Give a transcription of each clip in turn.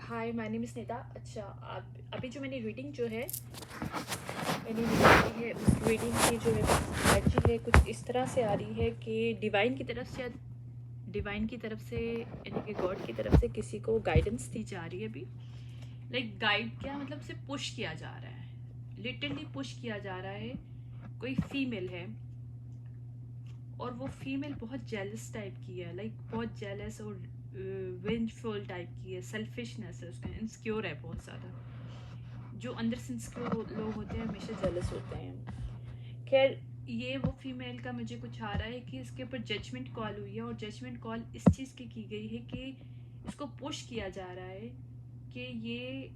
Hi, my name is Neeta. अच्छा, आप अभी जो मैंने रीडिंग जो है मैंने निकाली है, उस रीडिंग की जो एनर्जी है कुछ इस तरह से आ रही है कि डिवाइन की तरफ से, डिवाइन की तरफ से यानी कि गॉड की तरफ से किसी को गाइडेंस दी जा रही है अभी। लाइक गाइड क्या मतलब, उसे पुश किया जा रहा है, लिटरली पुश किया जा रहा है। कोई फीमेल है और वो फीमेल बहुत जेलस टाइप की है, लाइक बहुत जेलस और वेंजफुल टाइप की है, सेल्फिशनेस है उसका, इनसिक्योर है बहुत ज़्यादा। जो अंदर से इनसिक्योर लोग होते हैं हमेशा जेलस होते हैं। खैर, ये वो फीमेल का मुझे कुछ आ रहा है कि इसके ऊपर जजमेंट कॉल हुई है, और जजमेंट कॉल इस चीज़ की गई है कि इसको पुश किया जा रहा है कि ये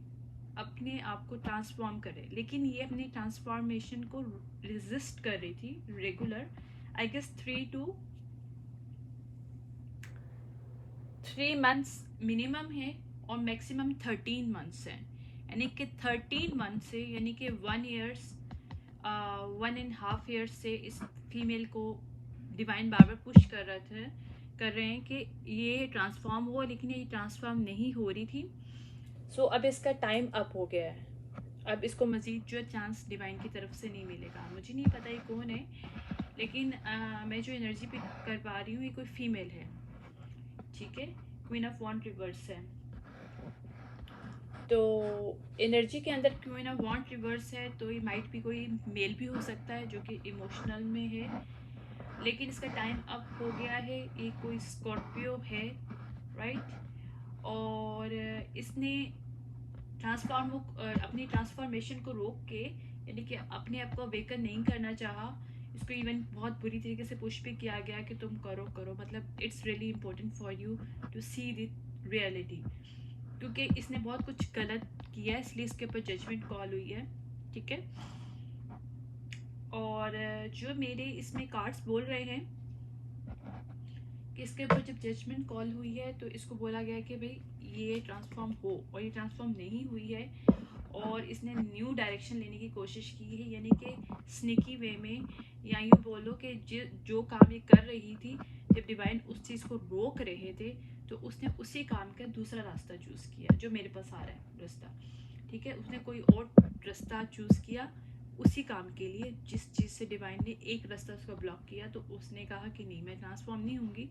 अपने आप को ट्रांसफॉर्म करे, लेकिन ये अपनी ट्रांसफॉर्मेशन को रेजिस्ट कर रही थी regular, I guess 3 months minimum है और मैक्सिमम 13 मंथ्स है। यानी कि 13 मंथ से, यानी कि 1.5 ईयर्स से इस फीमेल को डिवाइन बार बार पुश कर रहे हैं कि ये ट्रांसफॉर्म हो, लेकिन ये ट्रांसफॉर्म नहीं हो रही थी। सो अब इसका टाइम अप हो गया है। अब इसको मज़ीद जो चांस डिवाइन की तरफ से नहीं मिलेगा। मुझे नहीं पता ये कौन है, लेकिन मैं जो एनर्जी पिक कर पा रही हूँ ये कोई फीमेल है, ठीक है। क्वीन ऑफ वॉन्ड रिवर्स है, तो एनर्जी के अंदर क्वीन ऑफ वॉन्ड रिवर्स है, तो ये माइट भी कोई मेल भी हो सकता है जो कि इमोशनल में है, लेकिन इसका टाइम अप हो गया है। ये कोई स्कॉर्पियो है, राइट। और इसने अपनी ट्रांसफॉर्मेशन को रोक के, यानी कि अपने आप को अवेकन नहीं करना चाहा। इसको इवन बहुत बुरी तरीके से पुश भी किया गया कि तुम करो करो, मतलब it's really important for you to see the reality, क्योंकि इसने बहुत कुछ गलत किया है, इसलिए इसके ऊपर जजमेंट कॉल हुई है, ठीक है। और जो मेरे इसमें कार्ड्स बोल रहे हैं कि इसके ऊपर जब जजमेंट कॉल हुई है तो इसको बोला गया कि भाई ये ट्रांसफॉर्म हो, और ये ट्रांसफॉर्म नहीं हुई है, और इसने न्यू डायरेक्शन लेने की कोशिश की है, यानी कि स्निकी वे में, या यूँ बोलो कि जो काम ये कर रही थी, जब डिवाइन उस चीज़ को रोक रहे थे तो उसने उसी काम का दूसरा रास्ता चूज़ किया, जो मेरे पास आ रहा है रास्ता, ठीक है। उसने कोई और रास्ता चूज़ किया उसी काम के लिए, जिस चीज़ से डिवाइन ने एक रास्ता उसका ब्लॉक किया, तो उसने कहा कि नहीं, मैं ट्रांसफॉर्म नहीं होंगी।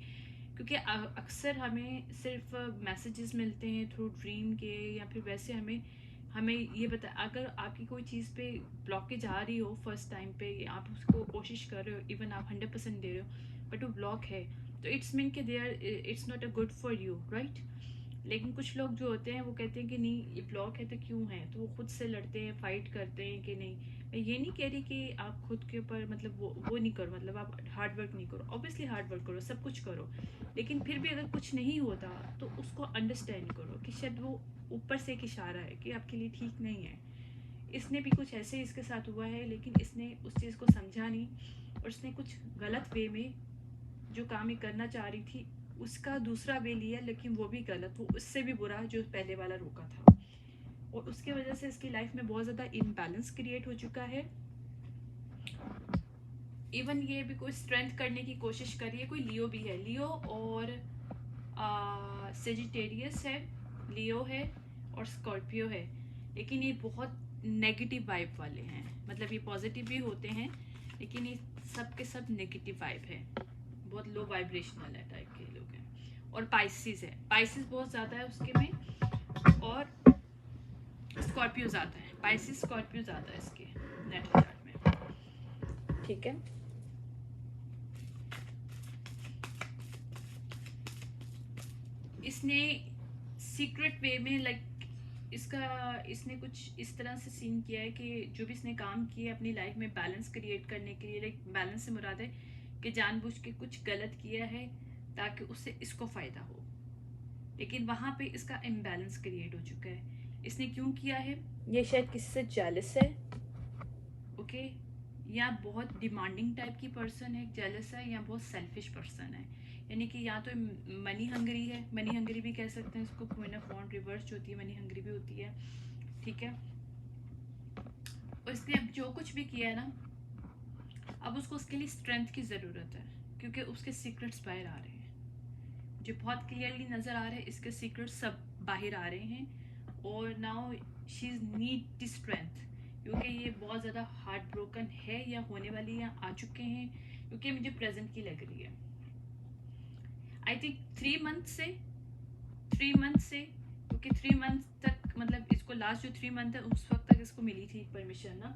क्योंकि अक्सर हमें सिर्फ मैसेजेस मिलते हैं थ्रू ड्रीम के, या फिर वैसे हमें ये बता, अगर आपकी कोई चीज़ पे ब्लॉकेज आ रही हो फर्स्ट टाइम पे, आप उसको कोशिश कर रहे हो, इवन आप 100% दे रहे हो, बट वो ब्लॉक है, तो इट्स मीन कि they are, it's not a good for you, right. लेकिन कुछ लोग जो होते हैं वो कहते हैं कि नहीं, ये ब्लॉक है तो क्यों है, तो वो खुद से लड़ते हैं, फाइट करते हैं कि नहीं। मैं ये नहीं कह रही कि आप खुद के ऊपर मतलब वो नहीं करो, मतलब आप हार्ड वर्क नहीं करो, ऑब्वियसली हार्ड वर्क करो, सब कुछ करो, लेकिन फिर भी अगर कुछ नहीं होता तो उसको अंडरस्टैंड करो कि शायद वो ऊपर से एक इशारा है कि आपके लिए ठीक नहीं है। इसने भी कुछ ऐसे ही इसके साथ हुआ है, लेकिन इसने उस चीज़ को समझा नहीं, और उसने कुछ गलत वे में जो काम ये करना चाह रही थी उसका दूसरा वे लिया, लेकिन वो भी गलत, वो उससे भी बुरा जो पहले वाला रोका था, और उसकी वजह से इसकी लाइफ में बहुत ज़्यादा इम्बैलेंस क्रिएट हो चुका है। इवन ये भी कोई स्ट्रेंथ करने की कोशिश कर रही है, कोई लियो भी है, लियो और सेजिटेरियस है, लियो है और स्कॉर्पियो है, लेकिन ये बहुत नेगेटिव वाइब वाले हैं, मतलब ये पॉजिटिव भी होते हैं, लेकिन ये सब के सब नेगेटिव वाइब है, बहुत लो वाइब्रेशनल है टाइप के लोग हैं। और पाइसिस है, पाइसिस बहुत ज़्यादा है उसके में, और स्कॉर्पियो ज़्यादा है, पाइसिस स्कॉर्पियो ज़्यादा है इसके नेटल चार्ट में, ठीक है। इसने सीक्रेट वे में इसने कुछ इस तरह से सीन किया है कि जो भी इसने काम किया अपनी लाइफ में बैलेंस क्रिएट करने के लिए, लाइक बैलेंस से मुराद है कि जानबूझ के कुछ गलत किया है ताकि उससे इसको फ़ायदा हो, लेकिन वहाँ पे इसका इम्बैलेंस क्रिएट हो चुका है। इसने क्यों किया है, ये शायद किसी से जेलस है, ओके, या बहुत डिमांडिंग टाइप की पर्सन है, जेलस है, या बहुत सेल्फिश पर्सन है, यानी कि या तो मनी हंगरी है, मनी हंगरी भी कह सकते हैं इसको, क्वीन ऑफ वॉन्ड रिवर्स जो होती है मनी हंगरी भी होती है, ठीक है। और इसने अब जो कुछ भी किया है ना, अब उसको उसके लिए स्ट्रेंथ की ज़रूरत है, क्योंकि उसके सीक्रेट्स बाहर आ रहे हैं, जो बहुत क्लियरली नज़र आ रहे हैं, इसके सीक्रेट्स सब बाहर आ रहे हैं, और now she is need the strength, क्योंकि ये बहुत ज़्यादा हार्ट ब्रोकन है या होने वाली या आ चुके हैं, क्योंकि मुझे प्रेजेंट की लग रही है। आई थिंक 3 मंथ से क्योंकि 3 मंथ तक मतलब इसको लास्ट जो 3 मंथ है उस वक्त तक इसको मिली थी परमिशन ना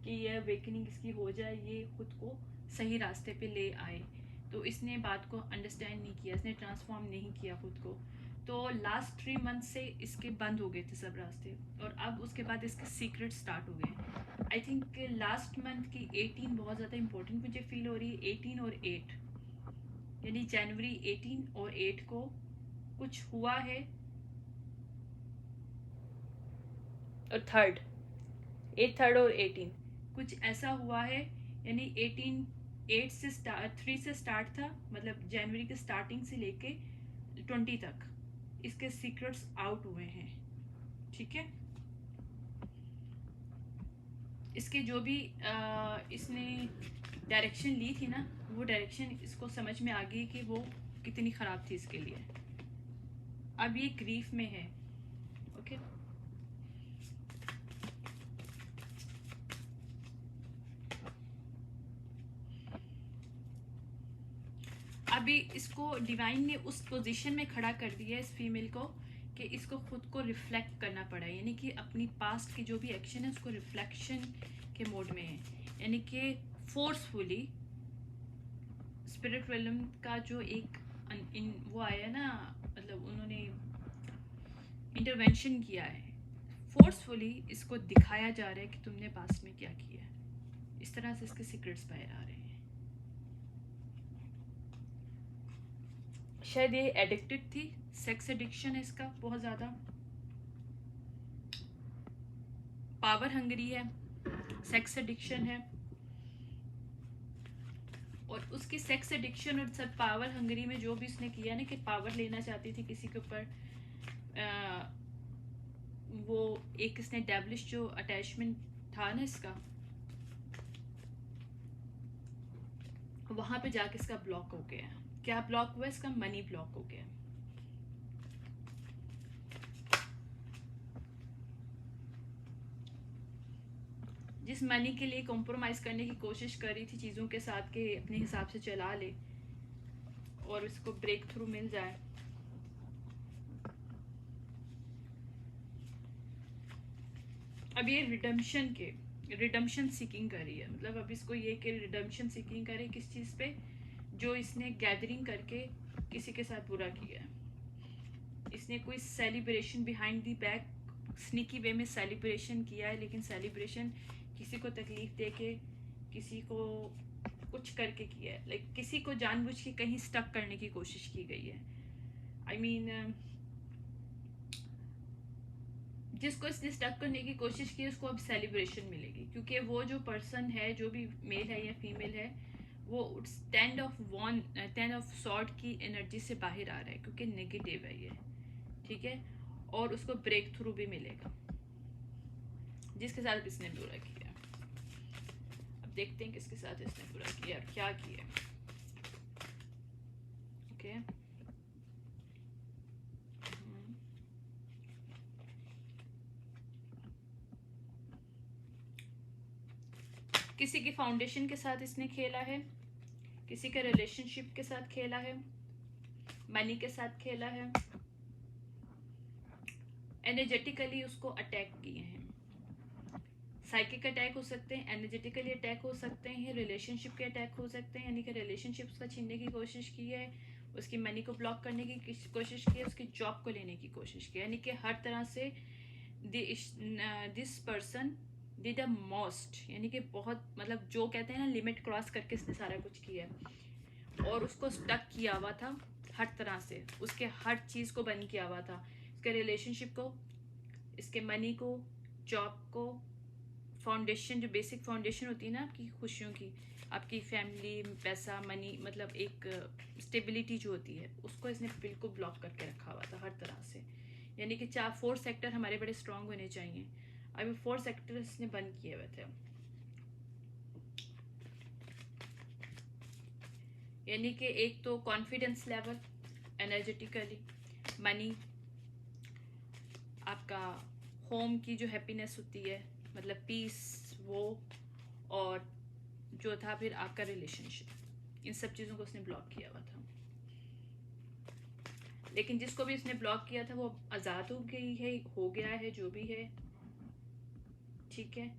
कि ये अवेकनिंग इसकी हो जाए, ये खुद को सही रास्ते पे ले आए। तो इसने बात को अंडरस्टैंड नहीं किया, इसने ट्रांसफॉर्म नहीं किया खुद को। तो लास्ट 3 मंथ से इसके बंद हो गए थे सब रास्ते, और अब उसके बाद इसके सीक्रेट स्टार्ट हो गए। आई थिंक लास्ट मंथ की 18 बहुत ज़्यादा इंपॉर्टेंट मुझे फील हो रही है। 18 और 8 यानी जनवरी 18 और 8 को कुछ हुआ है, और थर्ड और 18 कुछ ऐसा हुआ है। यानी 3 से स्टार्ट था, मतलब जनवरी के स्टार्टिंग से लेके 20 तक इसके सीक्रेट्स आउट हुए हैं। ठीक है, इसके जो भी इसने डायरेक्शन ली थी ना, वो डायरेक्शन इसको समझ में आ गई कि वो कितनी ख़राब थी इसके लिए। अब ये ग्रीफ में है। ओके, अभी इसको डिवाइन ने उस पोजीशन में खड़ा कर दिया इस फीमेल को कि इसको खुद को रिफ्लेक्ट करना पड़ा, यानी कि अपनी पास्ट की जो भी एक्शन है उसको रिफ्लेक्शन के मोड में है। यानी कि फोर्सफुली स्पिरिट रियल्म का जो एक वो आया ना, मतलब उन्होंने इंटरवेंशन किया है, फोर्सफुली इसको दिखाया जा रहा है कि तुमने पास्ट में क्या किया है। इस तरह से इसके सीक्रेट्स बाहर आ रहे हैं। शायद ये एडिक्टेड थी, सेक्स एडिक्शन है इसका बहुत ज़्यादा, पावर हंगरी है, सेक्स एडिक्शन है, और उसकी सेक्स एडिक्शन और सब पावर हंगरी में जो भी उसने किया ना कि पावर लेना चाहती थी किसी के ऊपर, वो एक इसने डेविलिश जो अटैचमेंट था ना इसका, वहां पे जाके इसका ब्लॉक हो गया। क्या ब्लॉक हुआ? इसका मनी ब्लॉक हो गया। जिस मनी के लिए कॉम्प्रोमाइज करने की कोशिश कर रही थी चीज़ों के साथ के अपने हिसाब से चला ले और इसको ब्रेक थ्रू मिल जाए, अब ये रिडम्पशन सीकिंग कर रही है। मतलब अब इसको ये कि रिडम्पशन सीकिंग करे किस चीज़ पे, जो इसने गैदरिंग करके किसी के साथ बुरा किया है। इसने कोई celebration behind the back sneaky way में सेलिब्रेशन किया है, लेकिन सेलिब्रेशन किसी को तकलीफ दे के, किसी को कुछ करके किया है। लाइक किसी को जानबूझ के कहीं स्टक करने की कोशिश की गई है। आई मीन जिसको इसने स्टक करने की कोशिश की उसको अब सेलिब्रेशन मिलेगी, क्योंकि वो जो पर्सन है, जो भी मेल है या फीमेल है, वो 10 ऑफ सॉर्ड की एनर्जी से बाहर आ रहा है, क्योंकि नेगेटिव है ये। ठीक है, और उसको ब्रेक थ्रू भी मिलेगा जिसके साथ इसने बुरा किया। अब देखते हैं किसके साथ इसने बुरा किया और क्या किया। ओके, किसी की फाउंडेशन के साथ इसने खेला है, किसी के रिलेशनशिप के साथ खेला है, मनी के साथ खेला है, एनर्जेटिकली उसको अटैक किए हैं। साइकिक अटैक हो सकते हैं, एनर्जेटिकली अटैक हो सकते हैं, रिलेशनशिप के अटैक हो सकते हैं, यानी कि रिलेशनशिप उसका छीनने की कोशिश की है, उसकी मनी को ब्लॉक करने की कोशिश की है, उसकी जॉब को लेने की कोशिश की है। यानी कि हर तरह से this person did a most, यानी कि बहुत, मतलब जो कहते हैं ना लिमिट क्रॉस करके इसने सारा कुछ किया है, और उसको स्टक किया हुआ था हर तरह से, उसके हर चीज़ को बंद किया हुआ था, इसके रिलेशनशिप को, इसके मनी को, जॉब को, फाउंडेशन जो बेसिक फाउंडेशन होती है ना आपकी खुशियों की, आपकी फैमिली, पैसा, मनी, मतलब एक स्टेबिलिटी जो होती है, उसको इसने बिल्कुल ब्लॉक करके रखा हुआ था हर तरह से। यानी कि 4 सेक्टर हमारे बड़े स्ट्रांग होने चाहिए, अभी 4 सेक्टर इसने बंद किए हुए थे। यानी कि एक तो कॉन्फिडेंस लेवल, एनर्जेटिकली, मनी, आपका होम की जो हैप्पीनेस होती है, मतलब पीस, वो, और जो था फिर आपका रिलेशनशिप, इन सब चीज़ों को उसने ब्लॉक किया हुआ था। लेकिन जिसको भी उसने ब्लॉक किया था वो आज़ाद हो गई है, हो गया है, जो भी है, ठीक है।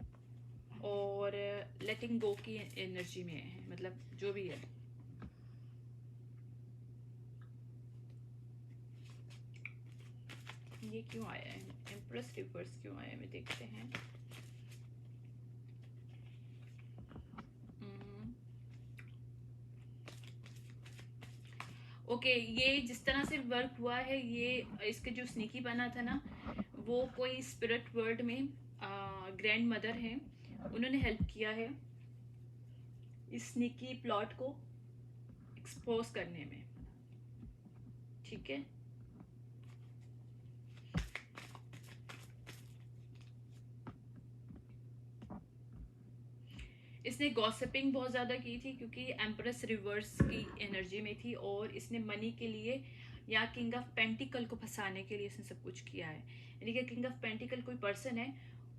और लेटिंग गो की एनर्जी में है, मतलब जो भी है। ये क्यों आया है, एम्प्रेस रिवर्स क्यों आया है, देखते हैं। ओके, ये जिस तरह से वर्क हुआ है, ये इसके जो स्नीकी बना था ना, वो कोई स्पिरिट वर्ल्ड में ग्रैंड मदर हैं, उन्होंने हेल्प किया है इस स्नीकी प्लॉट को एक्सपोज करने में, ठीक है। इसने गॉसिपिंग बहुत ज़्यादा की थी क्योंकि एम्प्रेस रिवर्स की एनर्जी में थी, और इसने मनी के लिए या किंग ऑफ पेंटिकल को फंसाने के लिए इसने सब कुछ किया है। यानी कि किंग ऑफ पेंटिकल कोई पर्सन है,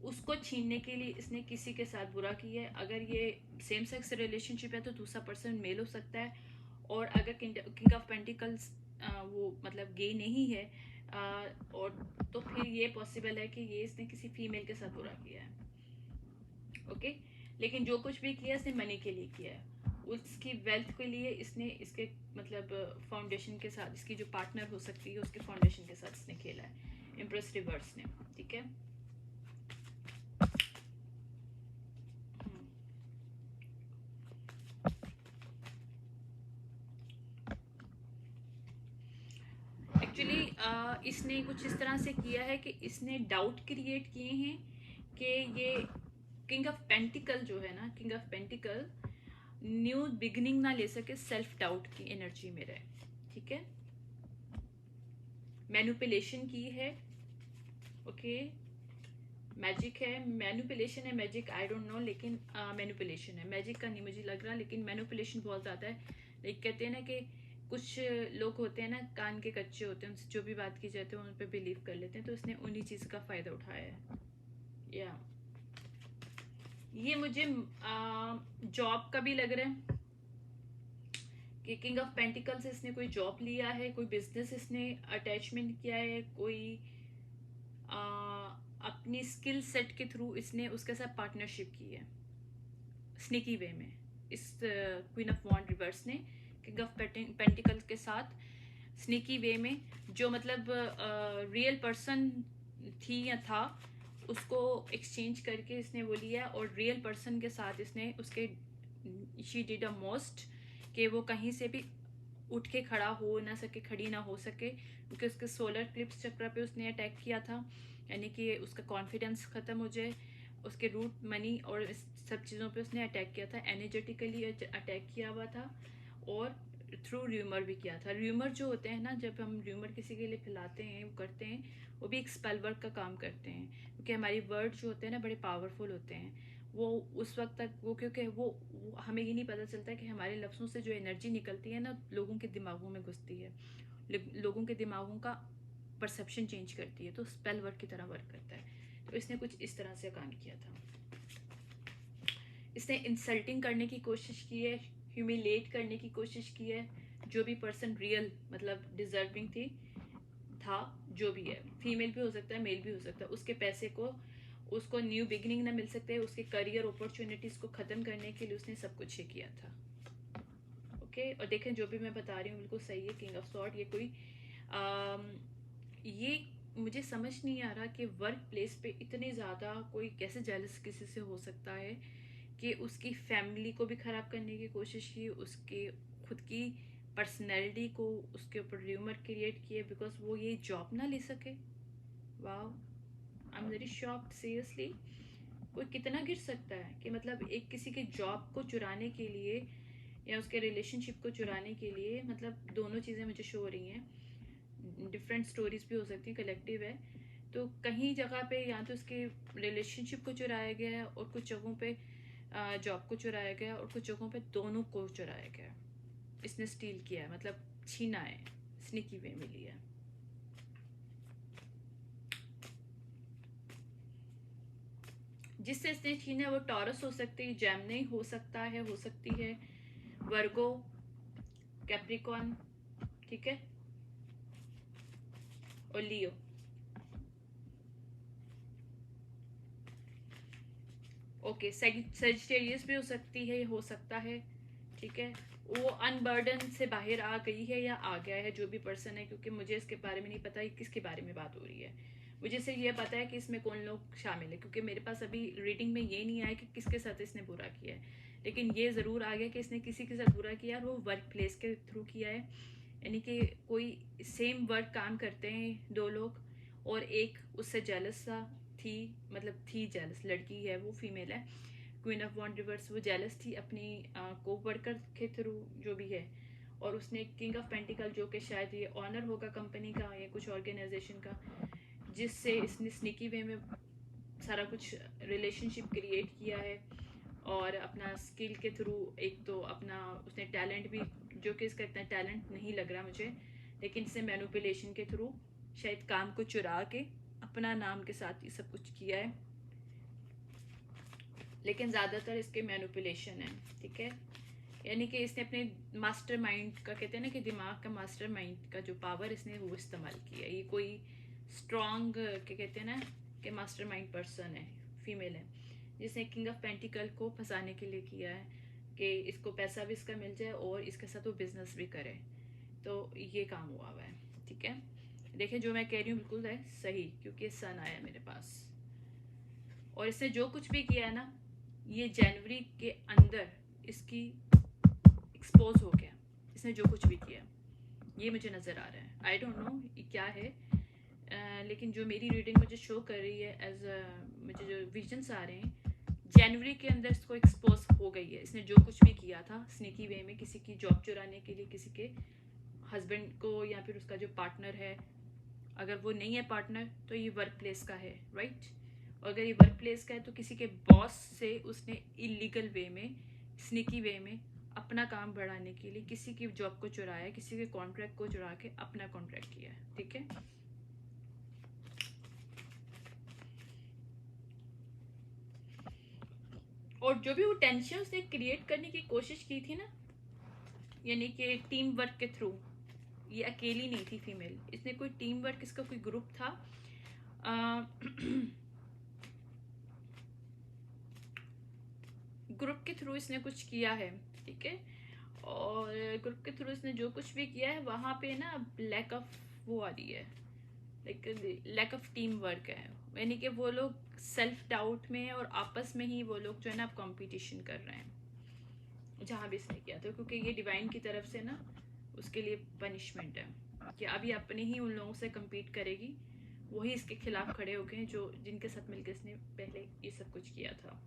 उसको छीनने के लिए इसने किसी के साथ बुरा किया है। अगर ये सेम सेक्स रिलेशनशिप है तो दूसरा पर्सन मेल हो सकता है, और अगर किंग ऑफ पेंटिकल्स वो मतलब गे नहीं है, और तो फिर ये पॉसिबल है कि ये इसने किसी फीमेल के साथ बुरा किया है, ओके। लेकिन जो कुछ भी किया इसने मनी के लिए किया है, उसकी वेल्थ के लिए इसने इसके मतलब फाउंडेशन के साथ, इसकी जो पार्टनर हो सकती है उसके फाउंडेशन के साथ इसने खेला है इम्प्रेस रिवर्स ने, ठीक है। एक्चुअली इसने कुछ इस तरह से किया है कि इसने डाउट क्रिएट किए हैं कि ये किंग ऑफ पेंटिकल जो है ना, king of pentacle new beginning ना ले सके, सेल्फ डाउट की एनर्जी में रहे, ठीक है। मैनिपुलेशन की है, ओके। मैजिक है, मैनिपुलेशन है, मैजिक आई डोंट नो, लेकिन मैनिपुलेशन है। मैजिक का नहीं मुझे लग रहा, लेकिन मैनिपुलेशन बहुत ज़्यादा है। लाइक कहते हैं ना कि कुछ लोग होते हैं ना, कान के कच्चे होते हैं, उनसे जो भी बात की जाती है उन पर बिलीव कर लेते हैं, तो उसने उन्हीं चीज़ का फ़ायदा उठाया है। या ये मुझे जॉब का भी लग रहा है कि किंग ऑफ पेंटिकल से इसने कोई जॉब लिया है, कोई बिजनेस इसने अटैचमेंट किया है, कोई अपनी स्किल सेट के थ्रू इसने उसके साथ पार्टनरशिप की है स्नीकी वे में। इस क्वीन ऑफ वॉन्ड रिवर्स ने किंग ऑफ पेंटिकल के साथ स्नीकी वे में, जो मतलब रियल पर्सन थी या था, उसको एक्सचेंज करके इसने वो लिया, और रियल पर्सन के साथ इसने उसके शी डिड अ मोस्ट कि वो कहीं से भी उठ के खड़ा हो ना सके, खड़ी ना हो सके, क्योंकि उसके सोलर क्लिप्स चक्र पे उसने अटैक किया था, यानी कि उसका कॉन्फिडेंस ख़त्म हो जाए, उसके रूट मनी और इस सब चीज़ों पे उसने अटैक किया था, एनर्जेटिकली अटैक किया हुआ था, और थ्रू र्यूमर भी किया था। र्यूमर जो होते हैं ना, जब हम र्यूमर किसी के लिए फैलाते हैं, वो करते हैं, वो भी एक स्पेल वर्क का काम करते हैं, क्योंकि हमारी वर्ड जो होते हैं ना बड़े पावरफुल होते हैं। वो उस वक्त तक वो, क्योंकि वो हमें ये नहीं पता चलता कि हमारे लफ्ज़ों से जो एनर्जी निकलती है ना, लोगों के दिमागों में घुसती है, लोगों के दिमागों का परसेप्शन चेंज करती है, तो स्पेल वर्क की तरह वर्क करता है। तो इसने कुछ इस तरह से काम किया था। इसने इंसल्टिंग करने की कोशिश की है, ह्यूमिलेट करने की कोशिश की है जो भी पर्सन रियल मतलब डिजर्विंग थी, था, जो भी है, फीमेल भी हो सकता है, मेल भी हो सकता है, उसके पैसे को, उसको न्यू बिगिनिंग ना मिल सकते, उसके करियर अपॉर्चुनिटीज़ को ख़त्म करने के लिए उसने सब कुछ ये किया था, ओके। और देखें जो भी मैं बता रही हूँ बिल्कुल सही है। किंग ऑफ सॉर्ड, ये कोई ये मुझे समझ नहीं आ रहा कि वर्क प्लेस पे इतने ज़्यादा कोई कैसे जेलस किसी से हो सकता है कि उसकी फैमिली को भी ख़राब करने की कोशिश की, उसके खुद की पर्सनैलिटी को उसके ऊपर र्यूमर क्रिएट किए बिकॉज वो ये जॉब ना ले सके। Wow, I am very shocked seriously. कोई कितना गिर सकता है कि मतलब एक किसी के जॉब को चुराने के लिए या उसके रिलेशनशिप को चुराने के लिए, मतलब दोनों चीज़ें मुझे शो हो रही हैं, डिफरेंट स्टोरीज भी हो सकती हैं, कलेक्टिव है। तो कहीं जगह पे या तो उसके रिलेशनशिप को चुराया गया है, और कुछ जगहों पे जॉब को चुराया गया, और कुछ जगहों पे दोनों को चुराया गया। इसने स्टील किया है, मतलब छीना है, स्नीकी वे में लिया। जिससे इसने छीना है वो टॉरस हो सकती है, जेमिनी हो सकता है, हो सकती है वर्गो, कैप्रिकॉन, ठीक है, और लियो। ओके, सेजिटेरियस भी हो सकती है, हो सकता है, ठीक है। वो अनबर्डन से बाहर आ गई है या आ गया है, जो भी पर्सन है, क्योंकि मुझे इसके बारे में नहीं पता किसके बारे में बात हो रही है। मुझे सिर्फ ये पता है कि इसमें कौन लोग शामिल है, क्योंकि मेरे पास अभी रीडिंग में ये नहीं आया कि किसके साथ इसने बुरा किया है, लेकिन ये ज़रूर आ गया कि इसने किसी के साथ बुरा किया और वो वर्क प्लेस के थ्रू किया है। यानी कि कोई सेम वर्क काम करते हैं दो लोग, और एक उससे जेलस सा थी, मतलब थी जेलस, लड़की है वो, फीमेल है, क्वीन ऑफ वॉन्ड रिवर्स, वो जेलस थी अपनी को वर्कर के थ्रू जो भी है, और उसने किंग ऑफ पेंटिकल, जो कि शायद ये ऑनर होगा कंपनी का या कुछ ऑर्गेनाइजेशन का, जिससे इसने स्निकी वे में सारा कुछ रिलेशनशिप क्रिएट किया है, और अपना स्किल के थ्रू, एक तो अपना उसने टैलेंट भी, जो कि इसका इतना टैलेंट नहीं लग रहा मुझे, लेकिन इसने मैनिपुलेशन के थ्रू शायद काम को चुरा के अपना नाम के साथ ये सब कुछ किया है, लेकिन ज़्यादातर इसके मैनिपुलेशन है, ठीक है। यानी कि इसने अपने मास्टर माइंड का, कहते हैं ना कि दिमाग का मास्टर माइंड का जो पावर इसने वो इस्तेमाल किया। ये कोई स्ट्रॉन्ग, क्या कहते हैं ना कि मास्टर माइंड पर्सन है, फीमेल है, जिसने किंग ऑफ पेंटिकल को फंसाने के लिए किया है कि इसको पैसा भी इसका मिल जाए और इसके साथ वो बिजनेस भी करे। तो ये काम हुआ है, ठीक है। देखिए जो मैं कह रही हूँ बिल्कुल है सही, क्योंकि सन आया मेरे पास, और इसने जो कुछ भी किया है ना, ये जनवरी के अंदर इसकी एक्सपोज हो गया, इसने जो कुछ भी किया, ये मुझे नज़र आ रहा है। आई डोंट नो ये क्या है, लेकिन जो मेरी रीडिंग मुझे शो कर रही है, एज मुझे जो विजन्स आ रहे हैं, जनवरी के अंदर इसको एक्सपोज हो गई है। इसने जो कुछ भी किया था स्नीकी वे में, किसी की जॉब चुराने के लिए, किसी के हस्बैंड को, या फिर उसका जो पार्टनर है, अगर वो नहीं है पार्टनर तो ये वर्क प्लेस का है, राइट। और अगर ये वर्क प्लेस का है तो किसी के बॉस से उसने इलीगल वे में, स्निकी वे में अपना काम बढ़ाने के लिए किसी की जॉब को चुराया, किसी के कॉन्ट्रैक्ट को चुरा के अपना कॉन्ट्रैक्ट किया है, ठीक है। और जो भी वो टेंशन उसने क्रिएट करने की कोशिश की थी ना, यानी कि टीम वर्क के थ्रू, ये अकेली नहीं थी फीमेल, इसने कोई टीम वर्क, इसका कोई ग्रुप था, ग्रुप के थ्रू इसने कुछ किया है, ठीक है। और ग्रुप के थ्रू इसने जो कुछ भी किया है, वहाँ पे ना लैक ऑफ वो आ रही है, like lack of team work है, यानी कि वो लोग सेल्फ डाउट में है, और आपस में ही वो लोग जो है ना अब कंपटीशन कर रहे हैं, जहाँ भी इसने किया था, क्योंकि ये डिवाइन की तरफ से ना उसके लिए पनिशमेंट है कि अभी अपने ही उन लोगों से कम्पीट करेगी, वही इसके खिलाफ खड़े हो गए जो जिनके साथ मिलकर इसने पहले ये सब कुछ किया था।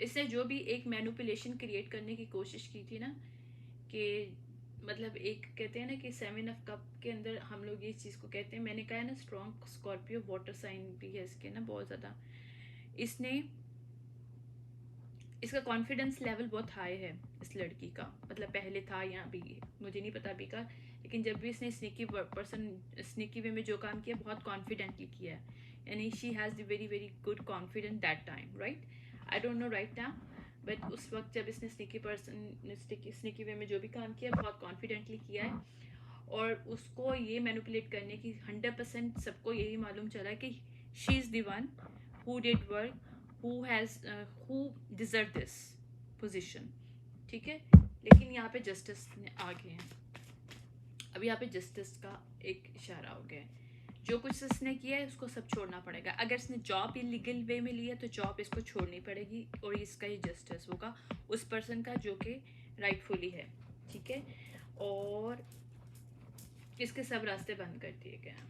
इसने जो भी एक मैनिपुलेशन क्रिएट करने की कोशिश की थी ना, कि मतलब एक कहते हैं ना कि 7 ऑफ कप के अंदर हम लोग ये चीज़ को कहते हैं, मैंने कहा है ना स्ट्रॉन्ग स्कॉर्पियो वाटर साइन भी है इसके ना बहुत ज़्यादा, इसने इसका कॉन्फिडेंस लेवल बहुत हाई है इस लड़की का, मतलब पहले था या अभी मुझे नहीं पता अभी का, लेकिन जब भी इसने स्निकी वे में जो काम किया बहुत कॉन्फिडेंटली किया है, यानी she has the very very good confident that time, right. I don't know right now, but उस वक्त जब इसने स्निकी वे में जो भी काम किया बहुत कॉन्फिडेंटली किया है, और उसको ये मैनिपुलेट करने की 100% सबको यही मालूम चला कि she is the one who did work, who deserve this position, ठीक है। लेकिन यहाँ पे जस्टिस आ गए हैं, अब यहाँ पे जस्टिस का एक इशारा हो गया है, जो कुछ इसने किया है उसको सब छोड़ना पड़ेगा। अगर इसने जॉब इलीगल वे में लिया तो जॉब इसको छोड़नी पड़ेगी, और इसका ही जस्टिस होगा उस पर्सन का जो कि राइटफुली है, ठीक है। और इसके सब रास्ते बंद कर दिए गए हैं,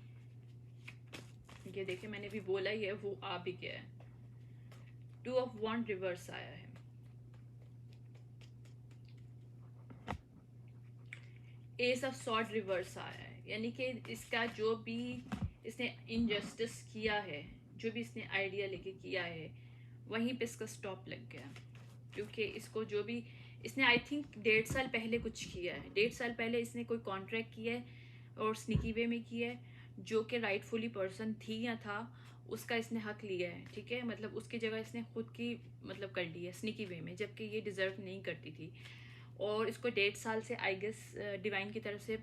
ये देखिए मैंने भी बोला ही है, वो आ भी गया है। 2 ऑफ वॉन्ड रिवर्स आया है, एस ऑफ सॉर्ड रिवर्स आया है, यानी कि इसका जो भी इसने इनजस्टिस किया है, जो भी इसने आइडिया लेके किया है, वहीं पे इसका स्टॉप लग गया, क्योंकि इसको जो भी इसने आई थिंक 1.5 साल पहले कुछ किया है, 1.5 साल पहले इसने कोई कॉन्ट्रैक्ट किया है, और स्निकी वे में किया है, जो कि राइटफुली पर्सन थी या था उसका इसने हक लिया है, ठीक है। मतलब उसकी जगह इसने खुद की मतलब कर ली है स्निकी वे में, जबकि ये डिज़र्व नहीं करती थी। और इसको 1.5 साल से आई गेस डिवाइन की तरफ से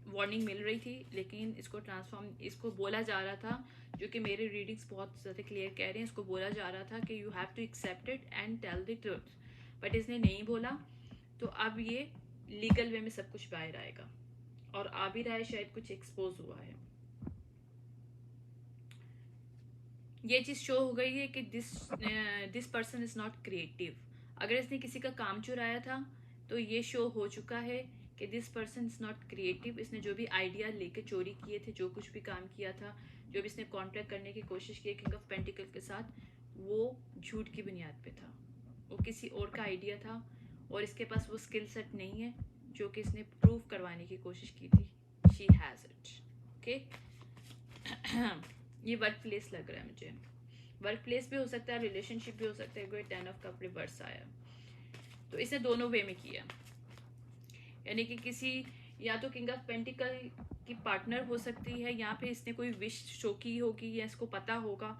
वार्निंग मिल रही थी, लेकिन इसको बोला जा रहा था, जो कि मेरे रीडिंग्स बहुत ज़्यादा क्लियर कह रहे हैं, इसको बोला जा रहा था कि you have to accept it and tell the truth, but इसने नहीं बोला। तो अब ये लीगल वे में सब कुछ बाहर आएगा, और आ भी रहा है, शायद कुछ एक्सपोज हुआ है। ये चीज़ शो हो गई है कि this person is not creative. अगर इसने किसी का काम चुराया था तो ये शो हो चुका है कि this person is not creative. इसने जो भी आइडिया लेके चोरी किए थे, जो कुछ भी काम किया था, जो भी इसने कॉन्ट्रैक्ट करने की कोशिश की किंग ऑफ पेंटिकल के साथ, वो झूठ की बुनियाद पे था, वो किसी और का आइडिया था, और इसके पास वो स्किल सेट नहीं है जो कि इसने प्रूव करवाने की कोशिश की थी। She has it, okay. ये वर्क प्लेस लग रहा है मुझे, वर्क प्लेस भी हो सकता है, रिलेशनशिप भी हो सकता है, कोई 10 ऑफ कप रिवर्स आया। तो इसने दोनों वे में किया, यानी कि किसी या तो किंग ऑफ पेंटिकल की पार्टनर हो सकती है, या फिर इसने कोई विश शो की होगी, या इसको पता होगा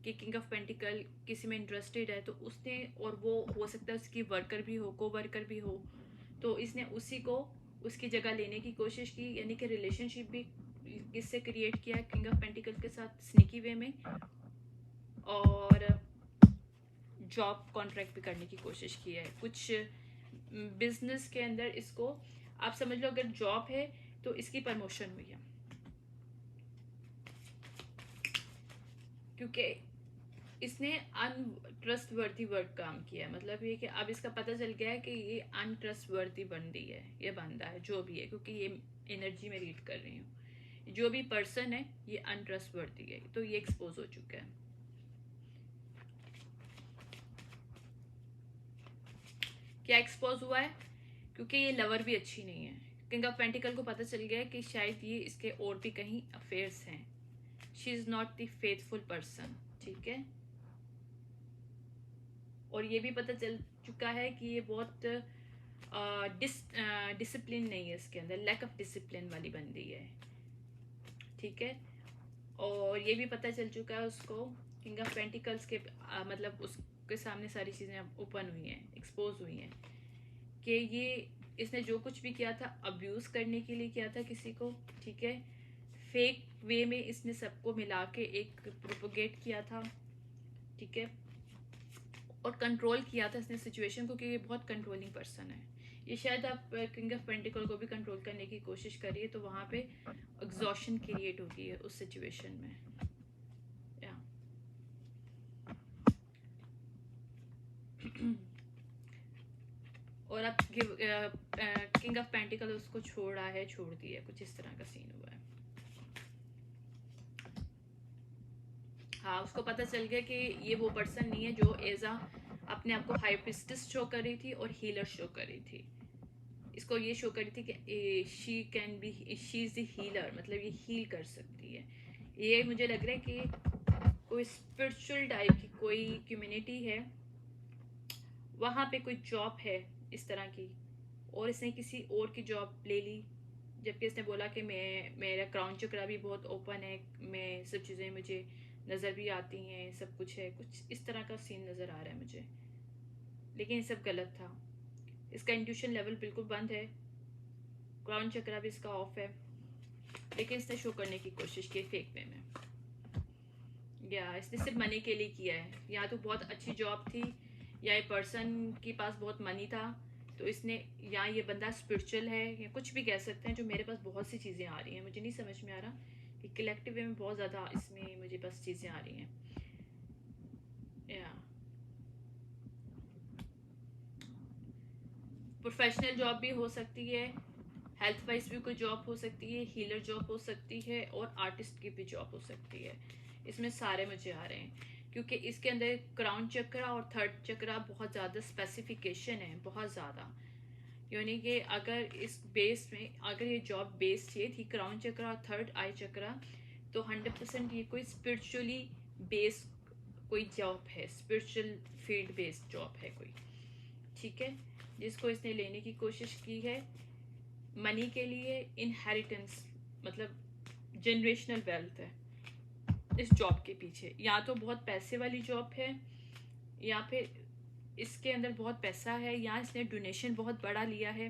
कि किंग ऑफ पेंटिकल किसी में इंटरेस्टेड है, तो उसने, और वो हो सकता है उसकी वर्कर भी हो, को वर्कर भी हो, तो इसने उसी को उसकी जगह लेने की कोशिश की, यानी कि रिलेशनशिप भी किससे क्रिएट किया है किंग ऑफ पेंटिकल के साथ स्निकी वे में, और जॉब कॉन्ट्रैक्ट भी करने की कोशिश की है। कुछ बिजनेस के अंदर इसको आप समझ लो, अगर जॉब है तो इसकी प्रमोशन हुई है, क्योंकि इसने अनट्रस्टवर्दी वर्ड काम किया है। मतलब ये कि अब इसका पता चल गया है कि ये अनट्रस्टवर्दी बंदी है, ये बंदा है जो भी है, क्योंकि ये एनर्जी में रीड कर रही हूँ, जो भी पर्सन है ये अनट्रस्टवर्दी है, तो ये एक्सपोज हो चुका है। क्या एक्सपोज हुआ है? क्योंकि ये लवर भी अच्छी नहीं है। किंग ऑफ पेंटिकल को पता चल गया कि शायद ये इसके और भी कहीं अफेयर्स हैं। She is not the faithful person, ठीक है। और ये भी पता चल चुका है कि ये बहुत डिसिप्लिन नहीं है, इसके अंदर लैक ऑफ डिसिप्लिन वाली बंदी है, ठीक है। और ये भी पता चल चुका है उसको किंग ऑफ पेंटिकल्स के मतलब उसके सामने सारी चीज़ें ओपन हुई हैं, एक्सपोज हुई हैं, कि ये इसने जो कुछ भी किया था अब्यूज़ करने के लिए किया था किसी को, ठीक है। फेक वे में इसने सबको मिला के एक प्रोपोगेट किया था, ठीक है, और कंट्रोल किया था इसने सिचुएशन को, कि ये बहुत कंट्रोलिंग पर्सन है। ये शायद आप किंग ऑफ पेंटिकल को भी कंट्रोल करने की कोशिश करिए तो वहाँ पे एग्जॉशन क्रिएट होती है उस सिचुएशन में, या और अब किंग ऑफ पेंटिकल उसको छोड़ा है, छोड़ दिया, कुछ इस तरह का सीन हुआ है। हाँ, उसको पता चल गया कि ये वो पर्सन नहीं है जो एज आ अपने आप को हाई प्रिस्टेस शो कर रही थी और हीलर शो कर रही थी। इसको ये शो कर रही थी कि she can be, she is the healer, मतलब ये हील कर सकती है। ये मुझे लग रहा है कि कोई स्पिरिचुअल टाइप की कोई कम्युनिटी है, वहाँ पे कोई जॉब है इस तरह की, और इसने किसी और की जॉब ले ली, जबकि इसने बोला कि मेरा क्राउन चक्रा भी बहुत ओपन है, मैं सब चीज़ें मुझे नज़र भी आती हैं, सब कुछ है, कुछ इस तरह का सीन नज़र आ रहा है मुझे। लेकिन ये सब गलत था, इसका इंट्यूशन लेवल बिल्कुल बंद है, क्राउन चक्रा भी इसका ऑफ है, लेकिन इसने शो करने की कोशिश की फेक वे में, या इसने सिर्फ मनी के लिए किया है। या तो बहुत अच्छी जॉब थी, या ये पर्सन के पास बहुत मनी था, तो इसने, या ये बंदा स्पिरिचुअल है, या कुछ भी कह सकते हैं। जो मेरे पास बहुत सी चीज़ें आ रही हैं, मुझे नहीं समझ में आ रहा कि कलेक्टिव वे में बहुत ज़्यादा इसमें मुझे बस चीज़ें आ रही हैं, या प्रोफेशनल जॉब भी हो सकती है, हेल्थ वाइज भी कोई जॉब हो सकती है, हीलर जॉब हो सकती है, और आर्टिस्ट की भी जॉब हो सकती है। इसमें सारे मुझे आ रहे हैं, क्योंकि इसके अंदर क्राउन चक्रा और थर्ड चक्रा बहुत ज़्यादा स्पेसिफिकेशन है, बहुत ज़्यादा। यानी कि अगर इस बेस में, अगर ये जॉब बेस्ड ये थी क्राउन चक्रा और थर्ड आई चक्रा, तो 100% ये कोई स्पिरिचुअली बेस्ड कोई जॉब है, स्पिरिचुअल फील्ड बेस्ड जॉब है कोई, ठीक है, जिसको इसने लेने की कोशिश की है मनी के लिए, इनहेरिटेंस मतलब जनरेशनल वेल्थ है इस जॉब के पीछे। या तो बहुत पैसे वाली जॉब है, या फिर इसके अंदर बहुत पैसा है, या इसने डोनेशन बहुत बड़ा लिया है,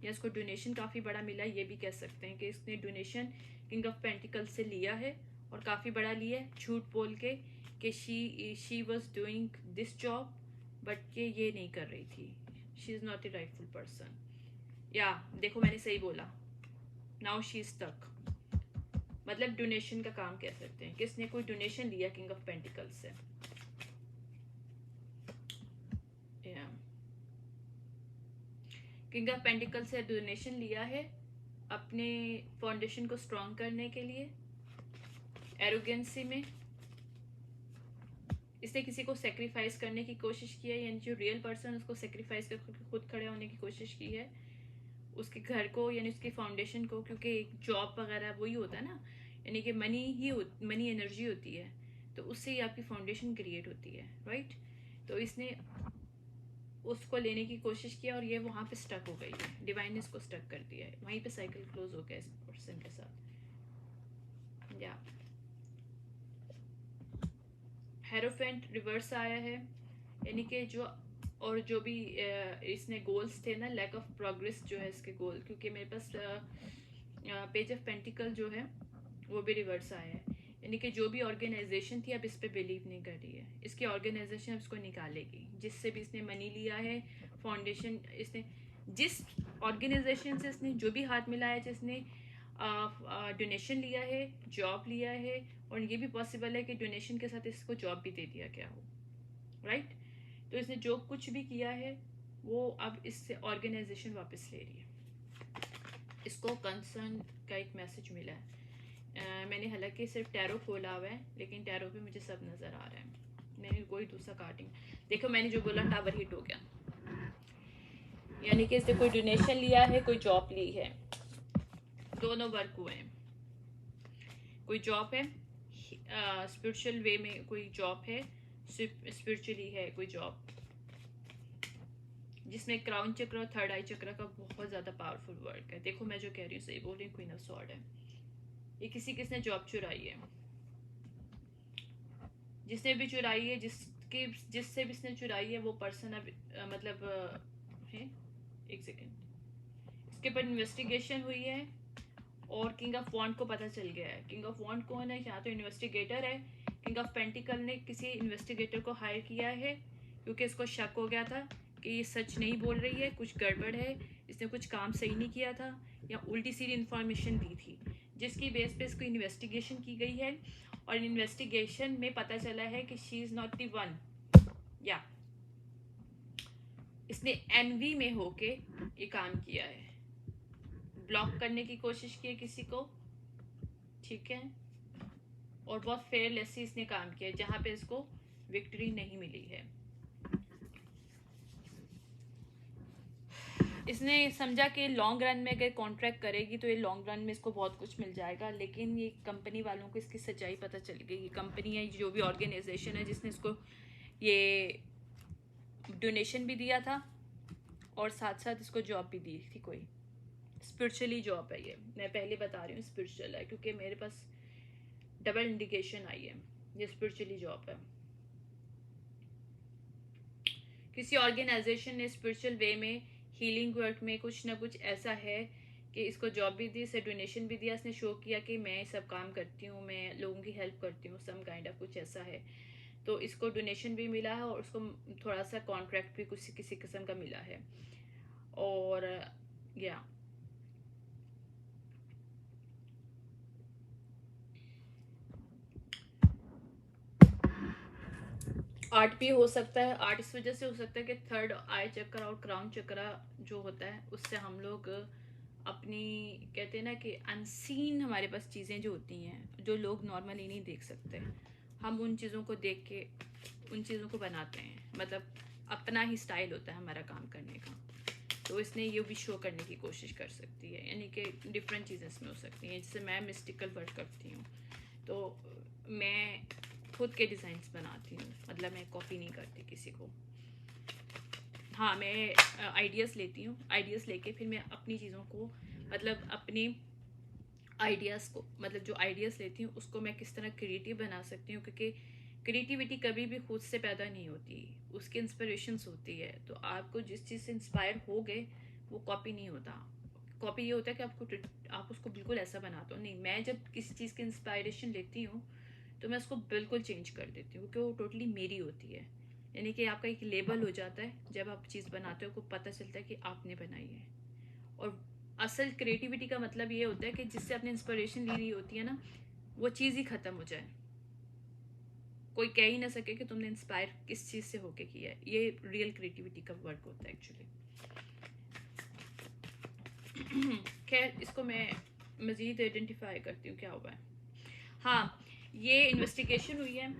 या इसको डोनेशन काफ़ी बड़ा मिला है। ये भी कह सकते हैं कि इसने डोनेशन किंग ऑफ पेंटिकल्स से लिया है और काफ़ी बड़ा लिया है, झूठ बोल के कि she was doing this job but ये नहीं कर रही थी। She is not a rightful person. या देखो मैंने सही बोला, नाउ शी इज स्टक। मतलब डोनेशन का काम कह सकते हैं, किसने कोई डोनेशन लिया किंग ऑफ पेंटिकल्स से। किंग ऑफ पेंटिकल से डोनेशन लिया है अपने फाउंडेशन को स्ट्रॉन्ग करने के लिए। एरोगेंसी में इसने किसी को सेक्रीफाइस करने की कोशिश की है, यानी जो रियल पर्सन उसको सेक्रीफाइस करके खुद खड़े होने की कोशिश की है, उसके घर को यानी उसकी फाउंडेशन को। क्योंकि जॉब वगैरह वही होता है ना, यानी कि मनी एनर्जी होती है, तो उससे ही आपकी फाउंडेशन क्रिएट होती है, राइट। तो इसने उसको लेने की कोशिश किया और ये वहाँ पे स्टक हो गई है। डिवाइन ने इसको स्टक कर दिया है, वहीं पे साइकिल क्लोज हो गया इस पर्सन के साथ। या हेरोफेंट रिवर्स आया है, यानी कि जो भी इसने गोल्स थे ना, लैक ऑफ प्रोग्रेस जो है इसके गोल। क्योंकि मेरे पास पेज ऑफ पेंटिकल जो है वो भी रिवर्स आया है, यानी कि जो भी ऑर्गेनाइजेशन थी अब इस पे बिलीव नहीं कर रही है। इसकी ऑर्गेनाइजेशन इसको निकालेगी, जिससे भी इसने मनी लिया है, फाउंडेशन इसने जिस ऑर्गेनाइजेशन से इसने जो भी हाथ मिलाया है, जिसने डोनेशन लिया है, जॉब लिया है, और ये भी पॉसिबल है कि डोनेशन के साथ इसको जॉब भी दे दिया गया हो, राइट। तो इसने जो कुछ भी किया है वो अब इससे ऑर्गेनाइजेशन वापस ले रही है। इसको कंसर्न का एक मैसेज मिला है। मैंने हालांकि सिर्फ टैरो खोला हुआ है, लेकिन टैरो पे मुझे सब नज़र आ रहा है। मैंने कोई दूसरा कार्डिंग, देखो मैंने जो बोला टावर हिट हो गया, यानी कि इसने कोई डोनेशन लिया है, कोई जॉब ली है, दोनों वर्क हुए हैं। कोई जॉब है स्पिरिचुअल वे में, कोई जॉब है स्पिरिचुअली है, कोई जॉब जिसमें क्राउन चक्र और थर्ड आई चक्र का बहुत ज़्यादा पावरफुल वर्क है। देखो मैं जो कह रही हूँ सही बोल रही हूँ, क्वीन ऑफ सॉर्ड है। ये किसने जॉब चुराई है, जिसने भी चुराई है, जिससे भी इसने चुराई है वो पर्सन अब मतलब है। एक सेकेंड, इसके ऊपर इन्वेस्टिगेशन हुई है और किंग ऑफ वॉन्ड को पता चल गया है। किंग ऑफ वॉन्ड कौन है, यहाँ तो इन्वेस्टिगेटर है। किंग ऑफ पेंटिकल ने किसी इन्वेस्टिगेटर को हायर किया है क्योंकि इसको शक हो गया था कि ये सच नहीं बोल रही है, कुछ गड़बड़ है, इसने कुछ काम सही नहीं किया था या उल्टी सीधी इन्फॉर्मेशन दी थी, जिसकी बेस पे इसको इन्वेस्टिगेशन की गई है। और इन्वेस्टिगेशन में पता चला है कि she is not the one. या इसने एनवी में होके ये काम किया है, ब्लॉक करने की कोशिश की है किसी को, ठीक है, और बहुत फेयरलेसली इसने काम किया है जहाँ पे इसको विक्ट्री नहीं मिली है। इसने समझा कि लॉन्ग रन में अगर कॉन्ट्रैक्ट करेगी तो ये लॉन्ग रन में इसको बहुत कुछ मिल जाएगा, लेकिन ये कंपनी वालों को इसकी सच्चाई पता चल गई। ये कंपनी है, जो भी ऑर्गेनाइजेशन है जिसने इसको ये डोनेशन भी दिया था और साथ साथ इसको जॉब भी दी थी, कोई स्पिरिचुअली जॉब है। ये मैं पहले बता रही हूँ स्पिरिचुअल है, क्योंकि मेरे पास डबल इंडिकेशन आई है, ये स्पिरिचुअली जॉब है। किसी ऑर्गेनाइजेशन ने स्पिरिचुअल वे में, हीलिंग वर्क में कुछ ना कुछ ऐसा है कि इसको जॉब भी दी, इसे डोनेशन भी दिया, इसने शो किया कि मैं सब काम करती हूँ, मैं लोगों की हेल्प करती हूँ, सम काइंड ऑफ कुछ ऐसा है। तो इसको डोनेशन भी मिला है और उसको थोड़ा सा कॉन्ट्रैक्ट भी कुछ किसी किस्म का मिला है। और या आर्ट भी हो सकता है। आर्ट इस वजह से हो सकता है कि थर्ड आई चक्र और क्राउन चक्र जो होता है उससे हम लोग अपनी, कहते हैं ना कि अनसीन हमारे पास चीज़ें जो होती हैं जो लोग नॉर्मली नहीं देख सकते, हम उन चीज़ों को देख के उन चीज़ों को बनाते हैं। मतलब अपना ही स्टाइल होता है हमारा काम करने का, तो इसने ये भी शो करने की कोशिश कर सकती है, यानी कि डिफरेंट चीज़ें इसमें हो सकती हैं। जैसे मैं मिस्टिकल वर्क करती हूँ तो मैं खुद के डिज़ाइंस बनाती हूँ, मतलब मैं कॉपी नहीं करती किसी को। हाँ, मैं आइडियाज़ लेती हूँ, आइडियाज़ लेके फिर मैं अपनी चीज़ों को, मतलब अपनी आइडियाज़ को, मतलब जो आइडियाज़ लेती हूँ उसको मैं किस तरह क्रिएटिव बना सकती हूँ, क्योंकि क्रिएटिविटी कभी भी खुद से पैदा नहीं होती, उसकी इंस्पिरेशंस होती है। तो आपको जिस चीज़ से इंस्पायर हो गए वो कॉपी नहीं होता। कॉपी ये होता है कि आप उसको बिल्कुल ऐसा बनाते हो, नहीं, मैं जब किसी चीज़ की इंस्पायरेशन लेती हूँ तो मैं उसको बिल्कुल चेंज कर देती हूँ, क्योंकि वो टोटली मेरी होती है। यानी कि आपका एक लेबल हो जाता है जब आप चीज़ बनाते हो, को पता चलता है कि आपने बनाई है। और असल क्रिएटिविटी का मतलब ये होता है कि जिससे आपने इंस्पिरेशन ली रही होती है ना, वो चीज़ ही ख़त्म हो जाए, कोई कह ही ना सके कि तुमने इंस्पायर किस चीज़ से होके किया है। ये रियल क्रिएटिविटी का वर्क होता है एक्चुअली। खैर, इसको मैं मज़ीद आइडेंटिफाई करती हूँ क्या हुआ है। हाँ, ये इन्वेस्टिगेशन हुई है,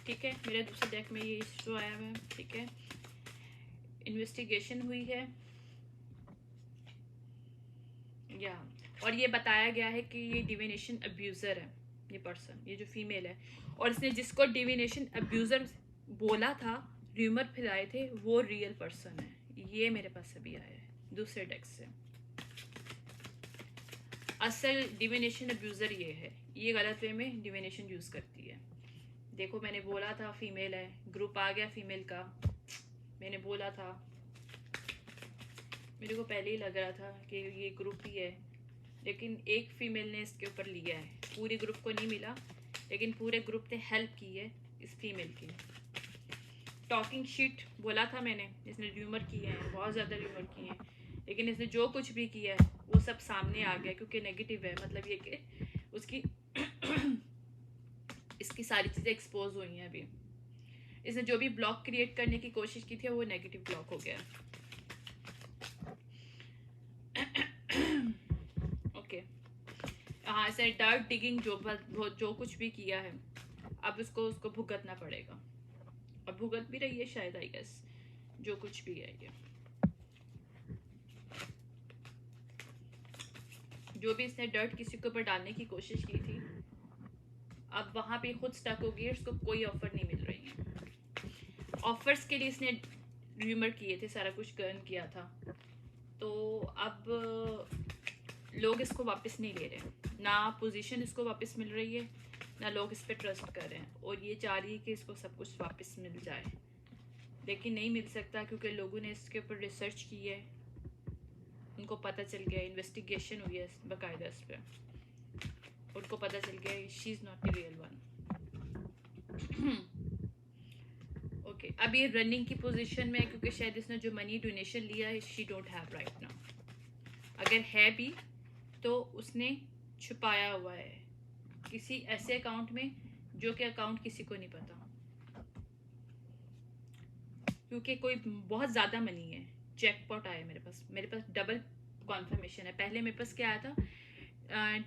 ठीक है, मेरे दूसरे डेक में ये इशू आया हुआ है, ठीक है। इन्वेस्टिगेशन हुई है या, और ये बताया गया है कि ये डिविनेशन अब्यूज़र है, ये पर्सन, ये जो फीमेल है, और इसने जिसको डिविनेशन अब्यूज़र बोला था, र्यूमर फैलाए थे, वो रियल पर्सन है। ये मेरे पास अभी आया है दूसरे डेक से। असल डिविनेशन अब्यूज़र ये है, ये गलत वे में डिविनेशन यूज़ करती है। देखो, मैंने बोला था फीमेल है, ग्रुप आ गया फीमेल का, मैंने बोला था, मेरे को पहले ही लग रहा था कि ये ग्रुप ही है, लेकिन एक फीमेल ने इसके ऊपर लिया है। पूरे ग्रुप को नहीं मिला, लेकिन पूरे ग्रुप ने हेल्प की है इस फीमेल की। टॉकिंग शीट बोला था मैंने, इसने र्यूमर किए हैं, बहुत ज़्यादा र्यूमर किए हैं, लेकिन इसने जो कुछ भी किया है वो सब सामने आ गया, क्योंकि नेगेटिव है, मतलब ये कि उसकी इसकी सारी चीज़ें एक्सपोज हुई हैं अभी। इसने जो भी ब्लॉक क्रिएट करने की कोशिश की थी वो नेगेटिव ब्लॉक हो गया। ओके, हाँ, इसने डार्क डिगिंग जो कुछ भी किया है, अब उसको भुगतना पड़ेगा, और भुगत भी रही है शायद, आई गेस, जो कुछ भी है ये, जो भी इसने डर्ट किसी के ऊपर डालने की कोशिश की थी, अब वहाँ पे खुद स्टक हो गई, उसको कोई ऑफर नहीं मिल रही है। ऑफर्स के लिए इसने र्यूमर किए थे, सारा कुछ गर्न किया था, तो अब लोग इसको वापस नहीं ले रहे, ना पोजीशन इसको वापस मिल रही है, ना लोग इस पर ट्रस्ट कर रहे हैं, और ये चाह रही है कि इसको सब कुछ वापस मिल जाए, लेकिन नहीं मिल सकता, क्योंकि लोगों ने इसके ऊपर रिसर्च की है, उनको पता चल गया, इन्वेस्टिगेशन हुई है बाकायदा इस पर, उनको पता चल गया she is not the real one. Okay, अब ये रनिंग की पोजीशन में है, क्योंकि शायद इसने जो मनी डोनेशन लिया है she don't have right now. अगर है भी तो उसने छुपाया हुआ है किसी ऐसे अकाउंट में जो कि अकाउंट किसी को नहीं पता, क्योंकि कोई बहुत ज़्यादा मनी है। जैकपॉट आया मेरे पास डबल कॉन्फर्मेशन है। पहले मेरे पास क्या आया था,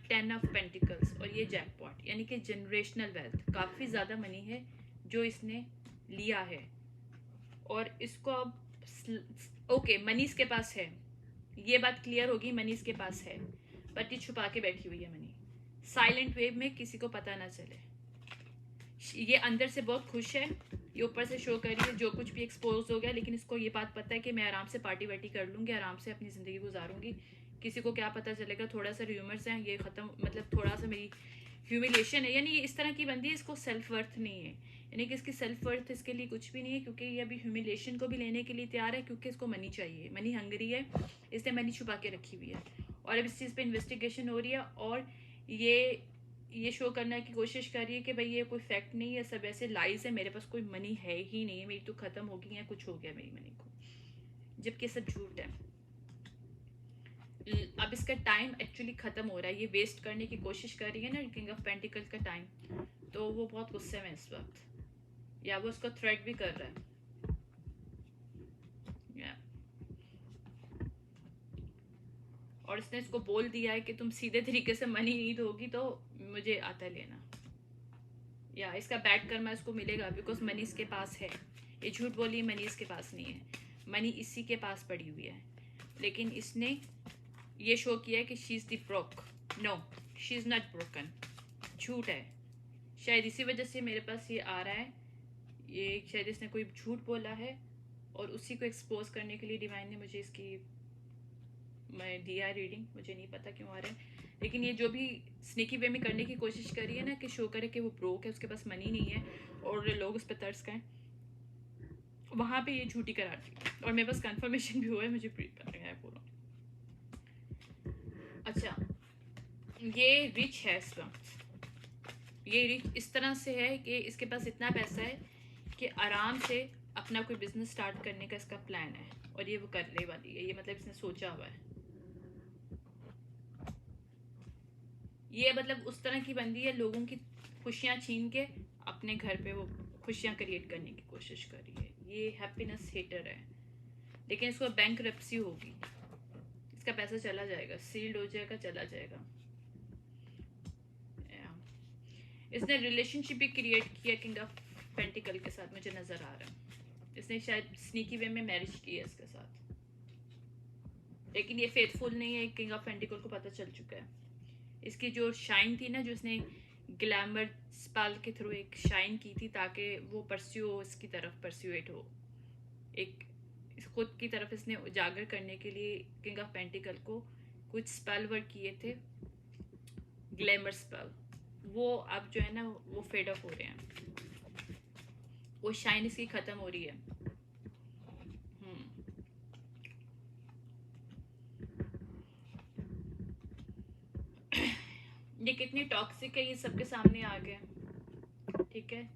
10 ऑफ पेंटिकल्स, और ये जैकपॉट, यानी कि जनरेशनल वेल्थ, काफ़ी ज़्यादा मनी है जो इसने लिया है, और इसको अब ओके, मनी इसके पास है, ये बात क्लियर होगी, मनी इसके पास है, बट ये छुपा के बैठी हुई है मनी, साइलेंट वेव में, किसी को पता ना चले। ये अंदर से बहुत खुश है, ये ऊपर से शो कर रही है जो कुछ भी एक्सपोज हो गया, लेकिन इसको ये बात पता है कि मैं आराम से पार्टी वार्टी कर लूँगी, आराम से अपनी ज़िंदगी गुजारूंगी, किसी को क्या पता चलेगा। थोड़ा सा र्यूमर्स हैं, ये ख़त्म, मतलब थोड़ा सा मेरी ह्यूमिलेशन है, यानी ये इस तरह की बंदी है, इसको सेल्फ वर्थ नहीं है, यानी कि इसकी सेल्फ वर्थ इसके लिए कुछ भी नहीं है, क्योंकि ये अभी ह्यूमिलेशन को भी लेने के लिए तैयार है, क्योंकि इसको मनी चाहिए, मनी हंगरी है, इसने मनी छुपा के रखी हुई है, और अब इस चीज़ पर इन्वेस्टिगेशन हो रही है, और ये शो करने की कोशिश कर रही है कि भाई ये कोई फैक्ट नहीं है, सब ऐसे लाइज है, मेरे पास कोई मनी है ही नहीं है, मेरी तो ख़त्म हो गई है, कुछ हो गया मेरी मनी को, जबकि सब झूठ है। अब इसका टाइम एक्चुअली ख़त्म हो रहा है, ये वेस्ट करने की कोशिश कर रही है ना किंग ऑफ पेंटिकल का टाइम, तो वो बहुत गुस्से में इस वक्त, या वो उसको थ्रेट भी कर रहा है, और इसने इसको बोल दिया है कि तुम सीधे तरीके से मनी नहीं दोगी तो मुझे आता लेना, या इसका बैड कर्मा इसको मिलेगा, बिकॉज मनी इसके पास है। ये झूठ बोली, मनी इसके पास नहीं है, मनी इसी के पास पड़ी हुई है, लेकिन इसने ये शो किया है कि she is the broke, no she is not broken, झूठ है। शायद इसी वजह से मेरे पास ये आ रहा है, ये शायद इसने कोई झूठ बोला है, और उसी को एक्सपोज करने के लिए डिवाइन ने मुझे इसकी मैं दिया रीडिंग, मुझे नहीं पता क्यों आ रहा है, लेकिन ये जो भी स्नेकी वे में करने की कोशिश करी है ना कि शो करे कि वो ब्रोक है, उसके पास मनी नहीं है और लोग उस पर तरस खाएं, वहाँ पे ये झूठी करार थी। और मेरे पास कंफर्मेशन भी हुआ है, मुझे पता है पूरा। अच्छा, ये रिच है इस वक्त, ये रिच इस तरह से है कि इसके पास इतना पैसा है कि आराम से अपना कोई बिजनेस स्टार्ट करने का इसका प्लान है और ये वो करने वाली है, ये मतलब इसने सोचा हुआ है। ये मतलब उस तरह की बंदी है, लोगों की खुशियाँ छीन के अपने घर पे वो खुशियाँ क्रिएट करने की कोशिश कर रही है। ये हैप्पीनेस हेटर है, लेकिन इसको बैंकरप्सी होगी, इसका पैसा चला जाएगा, सील्ड हो जाएगा, चला जाएगा। इसने रिलेशनशिप भी क्रिएट किया किंग ऑफ पेंटिकल के साथ, मुझे नजर आ रहा है इसने शायद स्नीकी वे में मैरिज की है इसके साथ, लेकिन ये फेथफुल नहीं है, किंग ऑफ पेंटिकल को पता चल चुका है। इसकी जो शाइन थी ना, जो इसने ग्लैमर स्पेल के थ्रू एक शाइन की थी ताकि वो परस्यू हो, इसकी तरफ परस्यूएट हो, एक खुद की तरफ इसने उजागर करने के लिए किंग ऑफ पेंटिकल को कुछ स्पेल वर्क किए थे, ग्लैमर स्पेल, वो अब जो है ना वो फेड अप हो रहे हैं, वो शाइन इसकी खत्म हो रही है। ये कितनी टॉक्सिक है ये सबके सामने आ गया, ठीक है।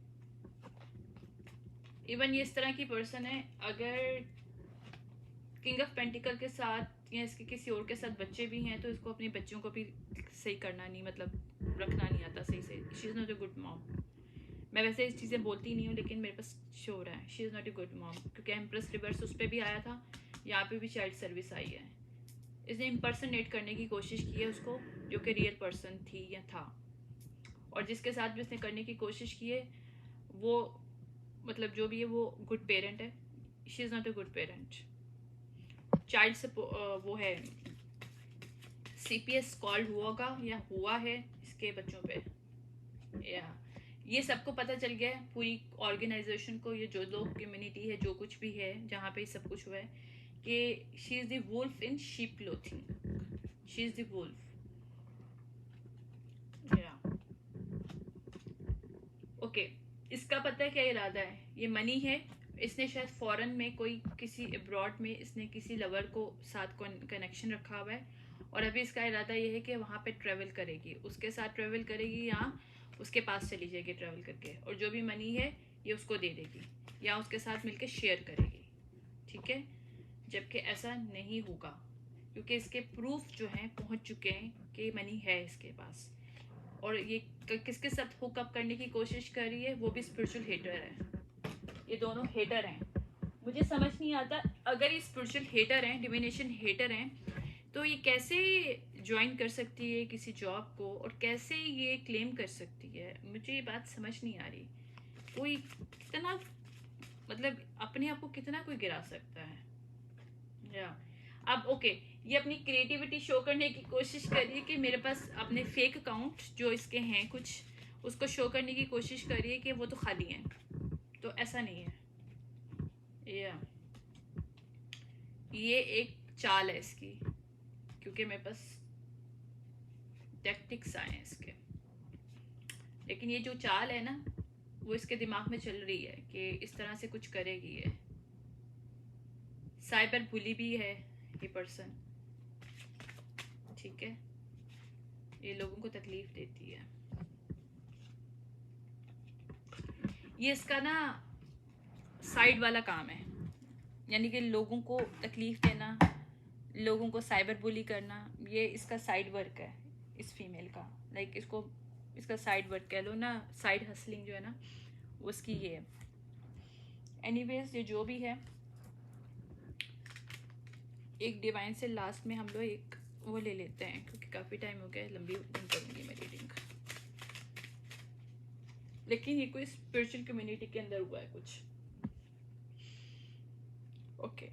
इवन ये इस तरह की पर्सन है, अगर किंग ऑफ पेंटिकल के साथ या इसके किसी और के साथ बच्चे भी हैं तो इसको अपने बच्चों को भी सही करना नहीं, मतलब रखना नहीं आता सही से। She is not a good mom. मैं वैसे इस चीज़ें बोलती नहीं हूँ, लेकिन मेरे पास शो हो रहा है she is not a good mom, क्योंकि एम्प्रेस रिवर्स उस पर भी आया था, यहाँ पे भी चाइल्ड सर्विस आई है। इसने इम्पर्सनेट करने की कोशिश की है उसको, जो कि रियल पर्सन थी या था, और जिसके साथ भी उसने करने की कोशिश की है वो मतलब जो भी है वो गुड पेरेंट है। She is not a good parent. Child से वो है CPS कॉल्ड होगा या हुआ है इसके बच्चों पे, या ये सबको पता चल गया है, पूरी ऑर्गेनाइजेशन को, ये जो लोग कम्युनिटी है, जो कुछ भी है जहाँ पे सब कुछ हुआ है, कि she is the wolf in sheep clothing, she is the wolf. या ओके, इसका पता है क्या इरादा है, ये मनी है, इसने शायद फॉरेन में कोई किसी अब्रॉड में इसने किसी लवर को साथ कनेक्शन रखा हुआ है, और अभी इसका इरादा ये है कि वहाँ पे ट्रैवल करेगी, उसके साथ ट्रैवल करेगी या उसके पास चली जाएगी ट्रैवल करके, और जो भी मनी है ये उसको दे देगी या उसके साथ मिलके शेयर करेगी, ठीक है। जबकि ऐसा नहीं होगा, क्योंकि इसके प्रूफ जो हैं पहुँच चुके हैं कि मनी है इसके पास, और ये किसके साथ हुकअप करने की कोशिश कर रही है, वो भी स्पिरिचुअल हेटर है। ये दोनों हेटर हैं, मुझे समझ नहीं आता, अगर ये स्पिरिचुअल हेटर हैं, डिविनेशन हेटर हैं, तो ये कैसे ज्वाइन कर सकती है किसी जॉब को, और कैसे ये क्लेम कर सकती है, मुझे ये बात समझ नहीं आ रही। कोई कितना मतलब अपने आप को कितना कोई गिरा सकता है। या अब ओके, ये अपनी क्रिएटिविटी शो करने की कोशिश कर रही है कि मेरे पास अपने फेक अकाउंट जो इसके हैं कुछ, उसको शो करने की कोशिश कर रही है कि वो तो खाली हैं, तो ऐसा नहीं है। या ये एक चाल है इसकी, क्योंकि मेरे पास टैक्टिक्स आए हैं इसके, लेकिन ये जो चाल है ना वो इसके दिमाग में चल रही है कि इस तरह से कुछ करेगी ये। साइबर बुली भी है ये पर्सन, ठीक है, ये लोगों को तकलीफ देती है। ये इसका ना साइड वाला काम है, यानी कि लोगों को तकलीफ देना, लोगों को साइबर बुली करना, ये इसका साइड वर्क है इस फीमेल का, लाइक इसको इसका साइड वर्क कह लो ना, साइड हसलिंग जो है ना उसकी ये है। एनीवेज ये जो भी है, एक डिवाइन से लास्ट में हम लोग एक वो ले लेते हैं, क्योंकि काफ़ी टाइम हो गया, लंबी नहीं करूँगी मैं रीडिंग, लेकिन ये कोई स्पिरिचुअल कम्युनिटी के अंदर हुआ है कुछ। ओके,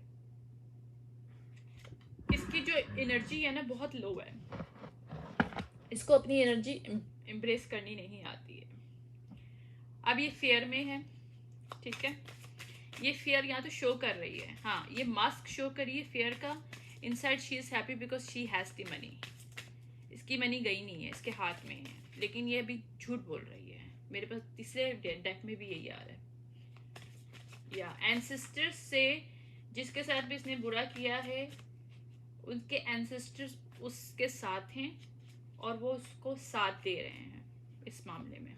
इसकी जो एनर्जी है ना बहुत लो है, इसको अपनी एनर्जी एम्ब्रेस करनी नहीं आती है। अब ये फेयर में है, ठीक है, ये फेयर यहाँ तो शो कर रही है, हाँ ये मास्क शो कर रही है फेयर का, inside she is happy because she has the money. इसकी मनी गई नहीं है, इसके हाथ में है, लेकिन ये अभी झूठ बोल रही है। मेरे पास तीसरे डेक में भी यही आ रहा है। या एंसेस्टर्स से जिसके साथ भी इसने बुरा किया है, उनके एंसेस्टर्स उसके साथ हैं और वो उसको साथ दे रहे हैं इस मामले में।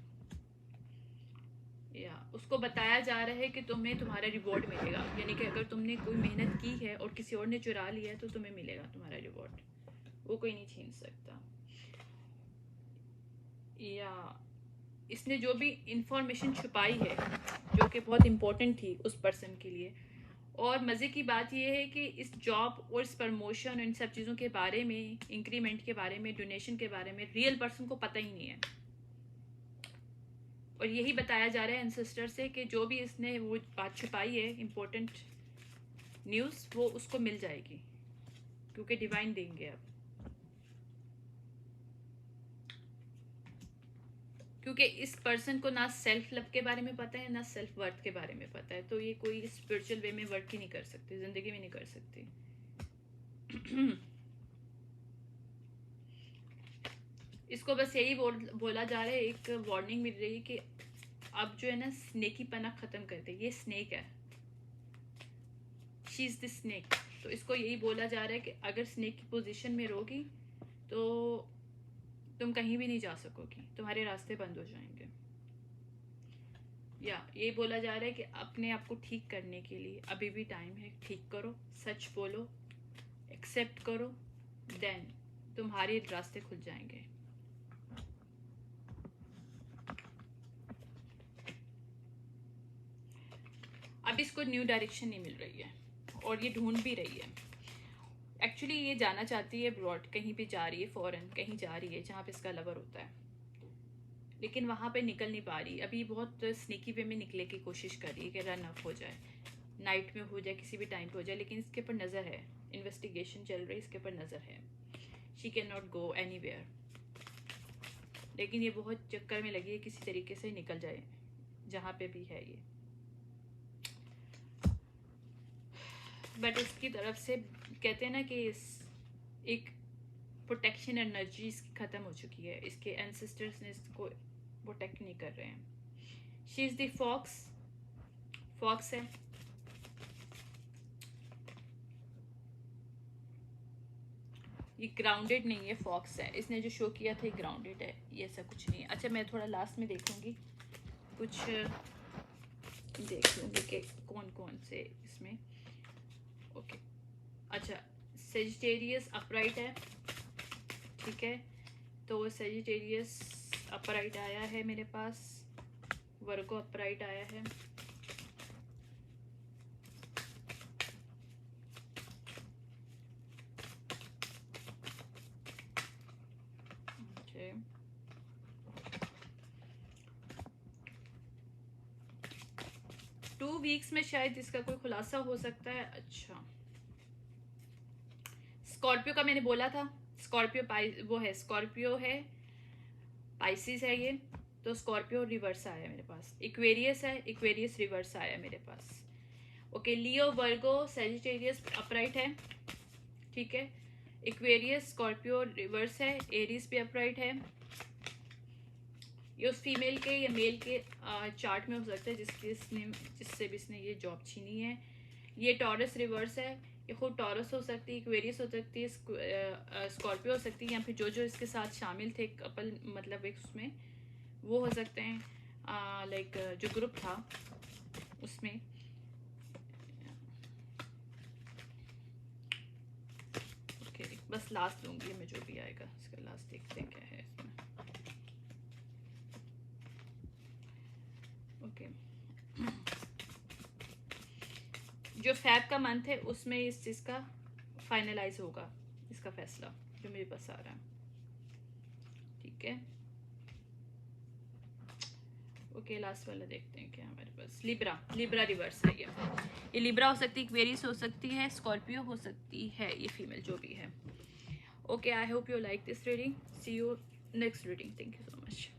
या उसको बताया जा रहा है कि तुम्हें तुम्हारा रिवॉर्ड मिलेगा, यानी कि अगर तुमने कोई मेहनत की है और किसी और ने चुरा लिया है तो तुम्हें मिलेगा तुम्हारा रिवॉर्ड, वो कोई नहीं छीन सकता। या इसने जो भी इंफॉर्मेशन छुपाई है जो कि बहुत इम्पोर्टेंट थी उस पर्सन के लिए, और मज़े की बात यह है कि इस जॉब और इस प्रमोशन और इन सब चीज़ों के बारे में, इंक्रीमेंट के बारे में, डोनेशन के बारे में रियल पर्सन को पता ही नहीं है। और यही बताया जा रहा है एंसेस्टर से कि जो भी इसने वो बात छुपाई है, इम्पोर्टेंट न्यूज़, वो उसको मिल जाएगी क्योंकि डिवाइन देंगे अब। क्योंकि इस पर्सन को ना सेल्फ लव के बारे में पता है, ना सेल्फ वर्थ के बारे में पता है, तो ये कोई स्पिरिचुअल वे में वर्क ही नहीं कर सकती, जिंदगी में नहीं कर सकती। इसको बस यही बोला जा रहा है, एक वार्निंग मिल रही है कि अब जो है ना स्नेकी पना खत्म कर दे। ये स्नेक है, शी इज द स्नेक। तो इसको यही बोला जा रहा है कि अगर स्नेक की पोजीशन में रहोगी तो तुम कहीं भी नहीं जा सकोगी, तुम्हारे रास्ते बंद हो जाएंगे। या ये बोला जा रहा है कि अपने आप को ठीक करने के लिए अभी भी टाइम है, ठीक करो, सच बोलो, एक्सेप्ट करो, देन तुम्हारे रास्ते खुल जाएंगे। अब इसको न्यू डायरेक्शन नहीं मिल रही है और ये ढूंढ भी रही है। एक्चुअली ये जाना चाहती है अब्रॉड, कहीं पे जा रही है, फॉरेन कहीं जा रही है जहाँ पे इसका लवर होता है, लेकिन वहाँ पे निकल नहीं पा रही। अभी बहुत स्नेकी वे में निकले की कोशिश कर रही है कि रन अप हो जाए, नाइट में हो जाए, किसी भी टाइम पे हो जाए, लेकिन इसके ऊपर नज़र है, इन्वेस्टिगेशन चल रही है, इसके ऊपर नज़र है। She can not go anywhere, लेकिन ये बहुत चक्कर में लगी है किसी तरीके से निकल जाए जहाँ पे भी है ये। बट इसकी तरफ से कहते हैं ना कि एक प्रोटेक्शन एनर्जी इसकी ख़त्म हो चुकी है, इसके एंसेस्टर्स ने इसको प्रोटेक्ट नहीं कर रहे हैं। She is the fox, fox है। ये ग्राउंडेड नहीं है, फॉक्स है। इसने जो शो किया था ये ग्राउंडेड है, ये ऐसा कुछ नहीं है। अच्छा, मैं थोड़ा लास्ट में देखूंगी, कुछ देख लूँगी कि कौन कौन से इसमें। ओके, अच्छा, सेजिटेरियस अपराइट है, ठीक है, तो सेजिटेरियस अपराइट आया है मेरे पास, वर्गो अपराइट आया है, okay. 2 वीक्स में शायद इसका कोई खुलासा हो सकता है। अच्छा, स्कॉर्पियो का मैंने बोला था, स्कॉर्पियो वो है, स्कॉर्पियो है, पाइसिस है ये, तो स्कॉर्पियो रिवर्स आया मेरे पास। इक्वेरियस है, इक्वेरियस रिवर्स आया मेरे पास। ओके, लियो, वर्गो, सेजिटेरियस अपराइट है, ठीक है, इक्वेरियस, स्कॉर्पियो रिवर्स है, एरीज भी अपराइट है। ये उस फीमेल के या मेल के चार्ट में हो सकता है जिससे भी इसने ये जॉब छीनी है। ये टॉरस रिवर्स है, ये खुद टॉरस हो सकती है, इक्वेरियस हो सकती है, स्कॉर्पियो हो सकती है, या फिर जो इसके साथ शामिल थे कपल, मतलब एक उसमें वो हो सकते हैं, लाइक जो ग्रुप था उसमें। ओके, बस लास्ट लूँगी मैं, जो भी आएगा इसका लास्ट देखते हैं क्या है इसमें। ओके, जो फैब का मंथ है उसमें इस चीज़ का फाइनलाइज होगा, इसका फैसला जो मेरे पास आ रहा है, ठीक है। ओके, लास्ट वाला देखते हैं क्या हमारे पास। लिब्रा, लिब्रा रिवर्स है ये लिब्रा हो सकती है, इक्वेरियस हो सकती है, स्कॉर्पियो हो सकती है, ये फीमेल जो भी है। Okay, I hope you like this reading, see you next reading, thank you so much.